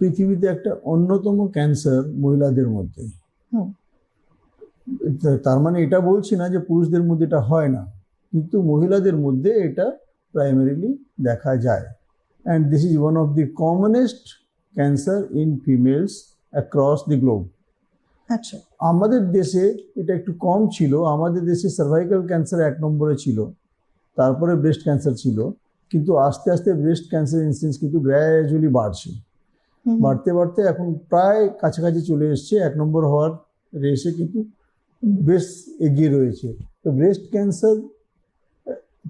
পৃথিবীতে একটা অন্যতম ক্যান্সার মহিলাদের মধ্যে। তার মানে এটা বলছি না যে পুরুষদের মধ্যে এটা হয় না, কিন্তু মহিলাদের মধ্যে এটা প্রাইমারিলি দেখা যায়। And this is one of the commonest cancer in females across the globe. আচ্ছা, আমাদের দেশে এটা একটু কম ছিল। আমাদের দেশে সার্ভাইকাল ক্যান্সার 1 নম্বরে ছিল, তারপরে ব্রেস্ট ক্যান্সার ছিল, কিন্তু আস্তে আস্তে ব্রেস্ট ক্যান্সার ইনসিডেন্স কিন্তু গ্র্যাজুয়ালি বাড়ছে। বাড়তে বাড়তে এখন প্রায় কাছাকাছি চলে এসছে, 1 নম্বর হওয়ার রেসে কিন্তু বেশ এগিয়ে রয়েছে। তো ব্রেস্ট ক্যান্সার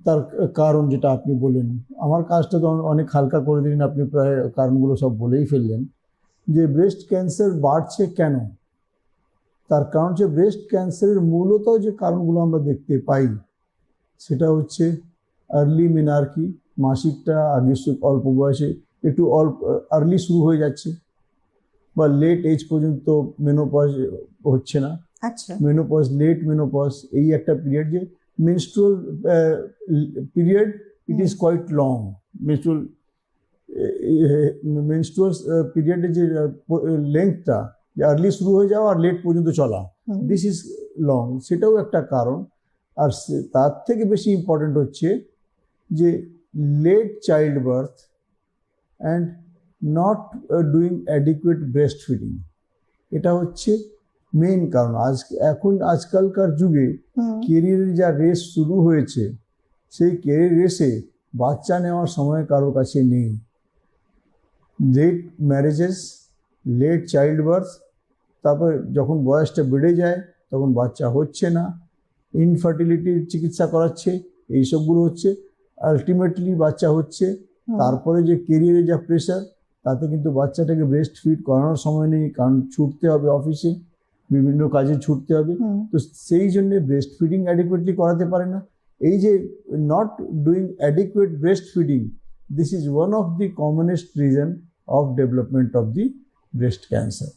তার কারণ যেটা আপনি বললেন, আমার কাজটা তো অনেক হালকা করে দিলেন, আপনি প্রায় কারণগুলো সব বলেই ফেললেন। যে ব্রেস্ট ক্যান্সার বাড়ছে কেন, তার কারণ হচ্ছে ব্রেস্ট ক্যান্সারের মূলত যে কারণগুলো আমরা দেখতে পাই সেটা হচ্ছে আর্লি মেনার্কি, মাসিকটা আগে অল্প বয়সে একটু আর্লি শুরু হয়ে যাচ্ছে, বা লেট এজ পর্যন্ত মেনোপজ হচ্ছে না। আচ্ছা, মেনোপজ, লেট মেনোপজ, এই একটা পিরিয়ড, যে menstrual period, it is quite long. Menstrual পিরিয়ডের যে লেন্থটা, যে আর্লি শুরু হয়ে যাওয়া আর লেট পর্যন্ত চলা, দিস ইজ লং, সেটাও একটা কারণ। আর তার থেকে বেশি ইম্পর্টেন্ট হচ্ছে যে late child birth and not doing adequate breast feeding, এটা হচ্ছে মেইন কারণ। আজকালকার যুগে কেরিয়ারের যা রেস শুরু হয়েছে, সেই কেরিয়ার রেসে বাচ্চা নেওয়ার সময় কারোর কাছে নেই। Late marriages, late child birth, তারপর যখন বয়সটা বেড়ে যায় তখন বাচ্চা হচ্ছে না, ইনফার্টিলিটির চিকিৎসা করাচ্ছে, এইসবগুলো হচ্ছে, আলটিমেটলি বাচ্চা হচ্ছে। তারপরে যে কেরিয়ারে যা প্রেশার, তাতে কিন্তু বাচ্চাটাকে ব্রেস্ট ফিড করানোর সময় নেই, কারণ ছুটতে হবে অফিসে, বিভিন্ন কাজে ছুটতে হবে। তো সেই জন্যে ব্রেস্ট ফিডিং অ্যাডিকুয়েটলি করাতে পারে না। এই যে not doing adequate breast feeding, this is one of the commonest reason of development of the breast cancer.